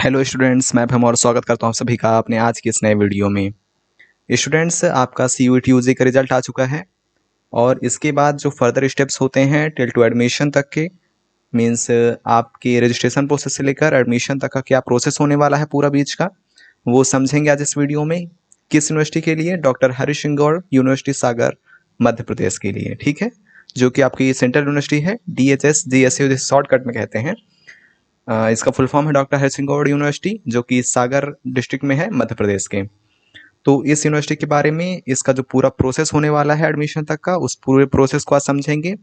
Hello students, मैं भीम और स्वागत करता हूं सभी का अपने आज की इस नए वीडियो में। स्टूडेंट्स, आपका CUET UG का रिजल्ट आ चुका है और इसके बाद जो फर्दर स्टेप्स होते हैं टिल टू एडमिशन तक के, मीन्स आपके रजिस्ट्रेशन प्रोसेस से लेकर एडमिशन तक का क्या प्रोसेस होने वाला है पूरा बीच का, वो समझेंगे आज इस वीडियो में। किस यूनिवर्सिटी के लिए? डॉक्टर हरीश सिंह गौड़ यूनिवर्सिटी सागर मध्य प्रदेश के लिए, ठीक है, जो कि आपकी सेंट्रल यूनिवर्सिटी है। DHS GSU जिसे शॉर्टकट में कहते हैं। इसका फुल फॉर्म है डॉक्टर हरीश सिंह गौड़ यूनिवर्सिटी, जो कि सागर डिस्ट्रिक्ट में है मध्य प्रदेश के। तो इस यूनिवर्सिटी के बारे में, इसका जो पूरा प्रोसेस होने वाला है एडमिशन तक का, उस पूरे प्रोसेस को आज समझेंगे।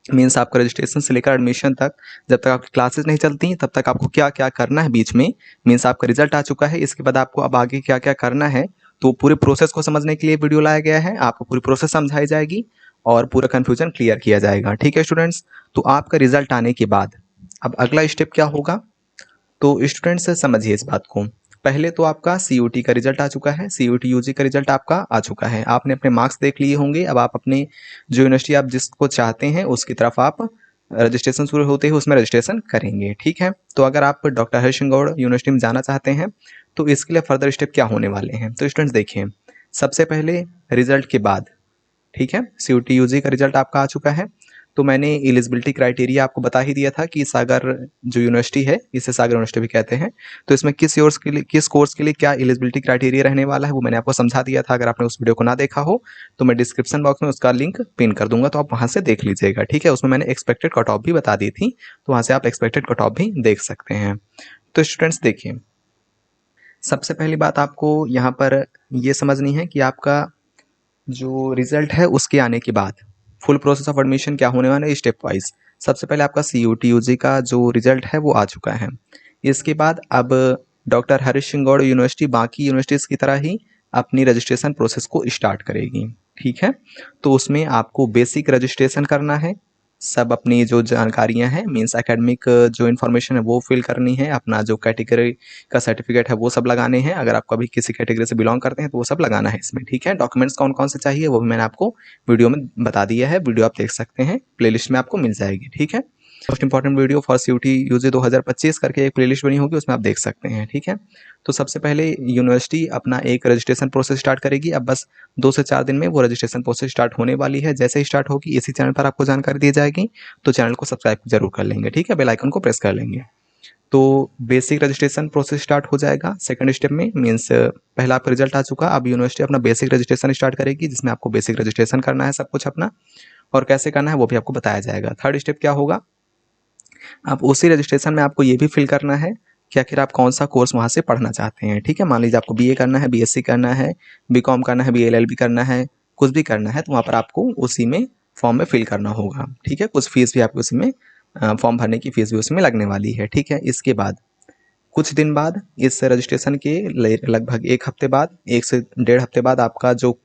मीन्स आपका रजिस्ट्रेशन से लेकर एडमिशन तक, जब तक आपकी क्लासेस नहीं चलती तब तक आपको क्या क्या करना है बीच में। मीन्स आपका रिजल्ट आ चुका है, इसके बाद आपको अब आगे क्या क्या करना है। तो पूरे प्रोसेस को समझने के लिए वीडियो लाया गया है। आपको पूरी प्रोसेस समझाई जाएगी और पूरा कन्फ्यूजन क्लियर किया जाएगा, ठीक है स्टूडेंट्स। तो आपका रिजल्ट आने के बाद अब अगला स्टेप क्या होगा, तो स्टूडेंट्स समझिए इस बात को। पहले तो आपका CUT का रिजल्ट आ चुका है, CUT UG का रिजल्ट आपका आ चुका है। आपने अपने मार्क्स देख लिए होंगे। अब आप अपने जो यूनिवर्सिटी आप जिसको चाहते हैं उसकी तरफ आप रजिस्ट्रेशन शुरू होते ही उसमें रजिस्ट्रेशन करेंगे, ठीक है। तो अगर आप डॉक्टर हरीश सिंह गौड़ यूनिवर्सिटी में जाना चाहते हैं तो इसके लिए फर्दर स्टेप क्या होने वाले हैं। तो स्टूडेंट्स देखिए, सबसे पहले रिजल्ट के बाद, ठीक है, CUT UG का रिजल्ट आपका आ चुका है। तो मैंने एलिजिबिलिटी क्राइटेरिया आपको बता ही दिया था कि सागर जो यूनिवर्सिटी है, इसे सागर यूनिवर्सिटी भी कहते हैं। तो इसमें किस कोर्स के लिए क्या एलिजिबिलिटी क्राइटेरिया रहने वाला है वो मैंने आपको समझा दिया था। अगर आपने उस वीडियो को ना देखा हो तो मैं डिस्क्रिप्शन बॉक्स में उसका लिंक पिन कर दूंगा, तो आप वहाँ से देख लीजिएगा, ठीक है। उसमें मैंने एक्सपेक्टेड कट ऑफ भी बता दी थी, तो वहाँ से आप एक्सपेक्टेड कट ऑफ भी देख सकते हैं। तो स्टूडेंट्स देखिए, सबसे पहली बात आपको यहाँ पर ये समझनी है कि आपका जो रिजल्ट है उसके आने के बाद फुल प्रोसेस ऑफ एडमिशन क्या होने वाला है स्टेप वाइज। सबसे पहले आपका CUT UG का जो रिजल्ट है वो आ चुका है। इसके बाद अब डॉक्टर हरीश सिंह गौड़ यूनिवर्सिटी बाकी यूनिवर्सिटीज़ की तरह ही अपनी रजिस्ट्रेशन प्रोसेस को स्टार्ट करेगी, ठीक है। तो उसमें आपको बेसिक रजिस्ट्रेशन करना है। सब अपनी जो जानकारियां हैं, मीन्स एकेडमिक जो इन्फॉर्मेशन है वो फिल करनी है। अपना जो कैटेगरी का सर्टिफिकेट है वो सब लगाने हैं। अगर आप कभी किसी कैटेगरी से बिलोंग करते हैं तो वो सब लगाना है इसमें, ठीक है। डॉक्यूमेंट्स कौन कौन से चाहिए वो भी मैंने आपको वीडियो में बता दिया है। वीडियो आप देख सकते हैं, प्लेलिस्ट में आपको मिल जाएगी, ठीक है। Most important video for CUT UG 2025 करके एक प्लेलिस्ट बनी होगी, उसमें आप देख सकते हैं, ठीक है। तो सबसे पहले यूनिवर्सिटी अपना एक रजिस्ट्रेशन प्रोसेस स्टार्ट करेगी। अब बस 2 से 4 दिन में वो रजिस्ट्रेशन प्रोसेस स्टार्ट होने वाली है। जैसे ही स्टार्ट होगी इसी चैनल पर आपको जानकारी दी जाएगी, तो चैनल को सब्सक्राइब जरूर कर लेंगे, ठीक है, बेल आइकन को प्रेस कर लेंगे। तो बेसिक रजिस्ट्रेशन प्रोसेस स्टार्ट हो जाएगा सेकंड स्टेप में। मीन्स पहला आपका रिजल्ट आ चुका, अब यूनिवर्सिटी अपना बेसिक रजिस्ट्रेशन स्टार्ट करेगी, जिसमें आपको बेसिक रजिस्ट्रेशन करना है सब कुछ अपना, और कैसे करना है वो भी आपको बताया जाएगा। थर्ड स्टेप क्या होगा, अब उसी रजिस्ट्रेशन में आपको ये भी फिल करना है कि आखिर आप कौन सा कोर्स वहाँ से पढ़ना चाहते हैं, ठीक है। मान लीजिए आपको BA करना है, BSc करना है, BCom करना है, BLLB करना है, कुछ भी करना है, तो वहाँ पर आपको उसी में फॉर्म में फिल करना होगा, ठीक है। कुछ फीस भी आपको उसी में, फॉर्म भरने की फीस भी उसमें लगने वाली है, ठीक है। इसके बाद कुछ दिन बाद, इस रजिस्ट्रेशन के लगभग 1 हफ्ते बाद, 1 से 1.5 हफ्ते बाद आपका जो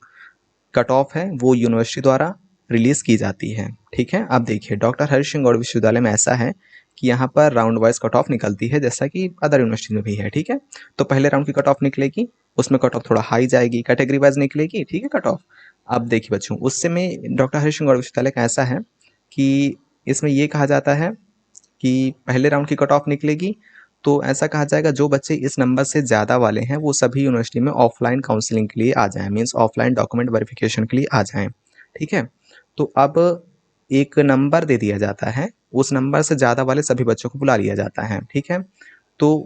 कट ऑफ है वो यूनिवर्सिटी द्वारा रिलीज की जाती है, ठीक है। अब देखिए, डॉक्टर हरीश सिंह गौड़ विश्वविद्यालय में ऐसा है कि यहाँ पर राउंड वाइज कट ऑफ निकलती है, जैसा कि अदर यूनिवर्सिटी में भी है, ठीक है। तो पहले राउंड की कट ऑफ निकलेगी, उसमें कट ऑफ थोड़ा हाई जाएगी, कैटेगरी वाइज निकलेगी, ठीक है, कट ऑफ। अब देखिए बच्चों, उससे में डॉक्टर हरीश सिंह गौड़ विश्वविद्यालय का ऐसा है कि इसमें ये कहा जाता है कि पहले राउंड की कट ऑफ निकलेगी तो ऐसा कहा जाएगा जो बच्चे इस नंबर से ज़्यादा वाले हैं वो सभी यूनिवर्सिटी में ऑफलाइन काउंसलिंग के लिए आ जाएं, मीन्स ऑफलाइन डॉक्यूमेंट वेरिफिकेशन के लिए आ जाएं, ठीक है। तो अब एक नंबर दे दिया जाता है, उस नंबर से ज़्यादा वाले सभी बच्चों को बुला लिया जाता है, ठीक है। तो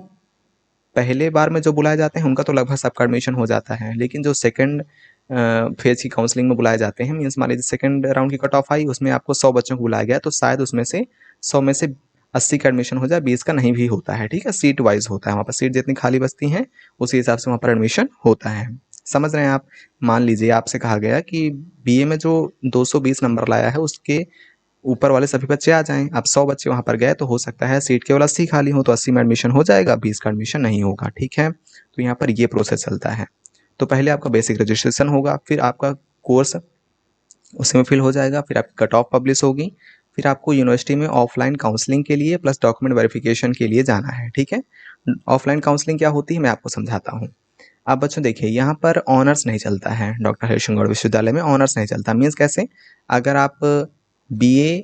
पहले बार में जो बुलाए जाते हैं उनका तो लगभग सबका एडमिशन हो जाता है, लेकिन जो सेकंड फेज की काउंसलिंग में बुलाए जाते हैं, मीन्स मान लीजिए सेकंड राउंड की कट ऑफ आई, उसमें आपको 100 बच्चों को बुलाया गया, तो शायद उसमें से 100 में से 80 का एडमिशन हो जाए, 20 का नहीं भी होता है, ठीक है। सीट वाइज होता है, वहाँ पर सीट जितनी खाली बचती हैं उसी हिसाब से वहाँ पर एडमिशन होता है। समझ रहे हैं आप? मान लीजिए आपसे कहा गया कि BA में जो 220 नंबर लाया है उसके ऊपर वाले सभी बच्चे आ जाएं। अब 100 बच्चे वहाँ पर गए तो हो सकता है सीट केवल 80 खाली हो, तो 80 में एडमिशन हो जाएगा, 20 का एडमिशन नहीं होगा, ठीक है। तो यहाँ पर ये प्रोसेस चलता है। तो पहले आपका बेसिक रजिस्ट्रेशन होगा, फिर आपका कोर्स उसी में फिल हो जाएगा, फिर आपकी कट ऑफ पब्लिश होगी, फिर आपको यूनिवर्सिटी में ऑफलाइन काउंसलिंग के लिए प्लस डॉक्यूमेंट वेरिफिकेशन के लिए जाना है, ठीक है। ऑफलाइन काउंसलिंग क्या होती है मैं आपको समझाता हूँ। अब बच्चों देखिए, यहाँ पर ऑनर्स नहीं चलता है, डॉक्टर हरीश सिंह गौड़ विश्वविद्यालय में ऑनर्स नहीं चलता। मीन्स कैसे? अगर आप BA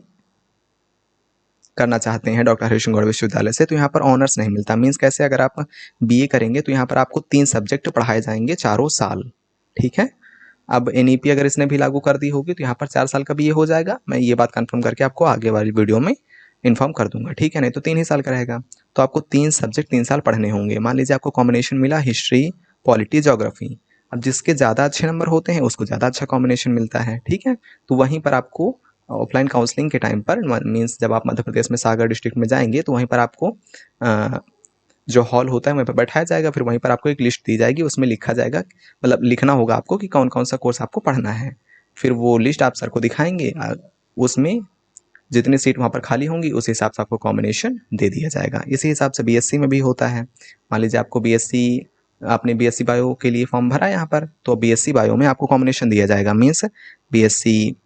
करना चाहते हैं डॉक्टर हरीश चंद्र गौड़ विश्वविद्यालय से, तो यहाँ पर ऑनर्स नहीं मिलता। मीन्स कैसे, अगर आप बीए करेंगे तो यहाँ पर आपको 3 सब्जेक्ट पढ़ाए जाएंगे चारों साल, ठीक है। अब एनईपी अगर इसने भी लागू कर दी होगी तो यहाँ पर 4 साल का बीए हो जाएगा। मैं ये बात कंफर्म करके आपको आगे वाली वीडियो में इन्फॉर्म कर दूंगा, ठीक है। नहीं तो 3 ही साल का रहेगा। तो आपको 3 सब्जेक्ट 3 साल पढ़ने होंगे। मान लीजिए आपको कॉम्बिनेशन मिला हिस्ट्री, पॉलिटी, ज्योग्राफी। अब जिसके ज़्यादा अच्छे नंबर होते हैं उसको ज़्यादा अच्छा कॉम्बिनेशन मिलता है, ठीक है। तो वहीं पर आपको ऑफलाइन काउंसलिंग के टाइम पर, मीन्स जब आप मध्य प्रदेश में सागर डिस्ट्रिक्ट में जाएंगे तो वहीं पर आपको जो हॉल होता है वहीं पर बैठाया जाएगा। फिर वहीं पर आपको एक लिस्ट दी जाएगी, उसमें लिखा जाएगा, मतलब लिखना होगा आपको कि कौन कौन सा कोर्स आपको पढ़ना है। फिर वो लिस्ट आप सर को दिखाएंगे, उसमें जितनी सीट वहाँ पर खाली होंगी उस हिसाब से आपको कॉम्बिनेशन दे दिया जाएगा। इसी हिसाब से बीएससी में भी होता है। मान लीजिए आपको आपने बीएससी बायो के लिए फॉर्म भरा यहाँ पर, तो बीएससी बायो में आपको कॉम्बिनेशन दिया जाएगा। मीन्स बीएससी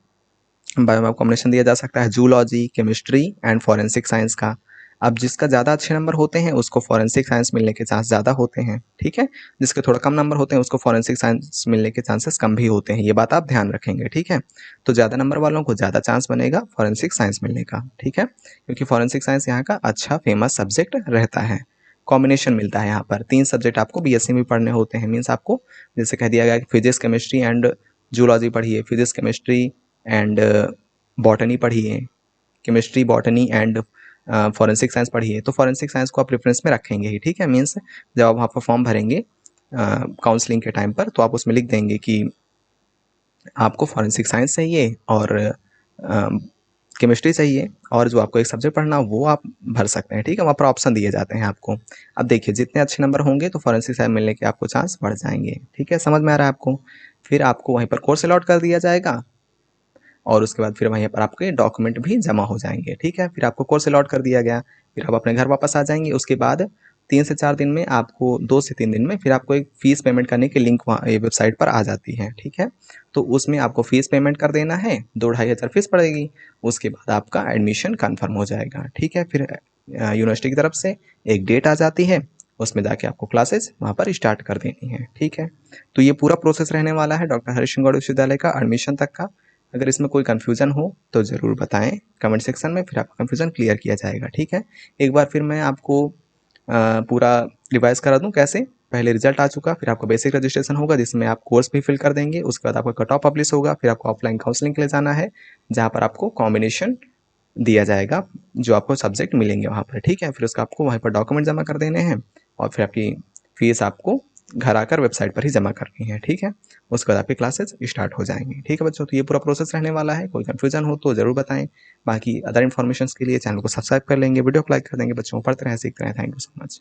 बायो में कॉम्बिनेशन दिया जा सकता है zoology, chemistry and forensic science का। अब जिसका ज़्यादा अच्छे नंबर होते हैं उसको फॉरेंसिक साइंस मिलने के चांस ज़्यादा होते हैं, ठीक है। जिसके थोड़ा कम नंबर होते हैं उसको फॉरेंसिक साइंस मिलने के चांसेस कम भी होते हैं। ये बात आप ध्यान रखेंगे, ठीक है। तो ज़्यादा नंबर वालों को ज़्यादा चांस बनेगा फॉरेंसिक साइंस मिलने का, ठीक है, क्योंकि फॉरेंसिक साइंस यहाँ का अच्छा फेमस सब्जेक्ट रहता है। कॉम्बिनेशन मिलता है यहाँ पर 3 सब्जेक्ट आपको बीएससी में पढ़ने होते हैं। मीन्स आपको जैसे कह दिया गया कि फिजिक्स, केमिस्ट्री एंड जूलॉजी पढ़िए, फिजिक्स, केमिस्ट्री एंड बॉटनी पढ़िए, chemistry, botany and forensic science पढ़िए। तो फॉरेंसिक साइंस को आप प्रेफरेंस में रखेंगे ही, ठीक है। मीन्स जब आप वहाँ पर फॉर्म भरेंगे काउंसलिंग के टाइम पर, तो आप उसमें लिख देंगे कि आपको फॉरेंसिक साइंस चाहिए और केमिस्ट्री चाहिए, और जो आपको एक सब्जेक्ट पढ़ना वो आप भर सकते हैं, ठीक है। वहाँ पर ऑप्शन दिए जाते हैं आपको। अब देखिए जितने अच्छे नंबर होंगे तो फॉरेंसिक साइंस मिलने के आपको चांस बढ़ जाएंगे, ठीक है। समझ में आ रहा है आपको। फिर आपको वहीं पर कोर्स अलॉट कर दिया जाएगा और उसके बाद फिर वहीं पर आपके डॉक्यूमेंट भी जमा हो जाएंगे, ठीक है। फिर आपको कोर्स अलॉट कर दिया गया, फिर आप अपने घर वापस आ जाएंगे। उसके बाद 3 से 4 दिन में आपको, 2 से 3 दिन में फिर आपको एक फ़ीस पेमेंट करने की लिंक वहाँ वेबसाइट पर आ जाती है, ठीक है। तो उसमें आपको फ़ीस पेमेंट कर देना है, 2-2.5 हज़ार फीस पड़ेगी। उसके बाद आपका एडमिशन कन्फर्म हो जाएगा, ठीक है। फिर यूनिवर्सिटी की तरफ से एक डेट आ जाती है, उसमें जाके आपको क्लासेस वहाँ पर स्टार्ट कर देनी है, ठीक है। तो ये पूरा प्रोसेस रहने वाला है डॉक्टर हरीश चंद्र गौड़ विश्वविद्यालय का एडमिशन तक का। अगर इसमें कोई कन्फ्यूज़न हो तो ज़रूर बताएं कमेंट सेक्शन में, फिर आपका कन्फ्यूज़न क्लियर किया जाएगा, ठीक है। एक बार फिर मैं आपको पूरा रिवाइज़ करा दूं कैसे। पहले रिजल्ट आ चुका, फिर आपका बेसिक रजिस्ट्रेशन होगा जिसमें आप कोर्स भी फिल कर देंगे। उसके बाद आपका कट ऑफ पब्लिश होगा, फिर आपको ऑफलाइन काउंसलिंग के लिए जाना है जहाँ पर आपको कॉम्बिनेशन दिया जाएगा, जो आपको सब्जेक्ट मिलेंगे वहाँ पर, ठीक है। फिर उसका आपको वहीं पर डॉक्यूमेंट जमा कर देने हैं और फिर आपकी फ़ीस आपको घर आकर वेबसाइट पर ही जमा करनी है, ठीक है। उसके बाद आपकी क्लासेस स्टार्ट हो जाएंगी, ठीक है बच्चों। तो ये पूरा प्रोसेस रहने वाला है। कोई कन्फ्यूजन हो तो ज़रूर बताएं। बाकी अदर इन्फॉर्मेशन के लिए चैनल को सब्सक्राइब कर लेंगे, वीडियो को लाइक कर देंगे। बच्चों पढ़ते रहें, सीखते रहें। Thank you so much.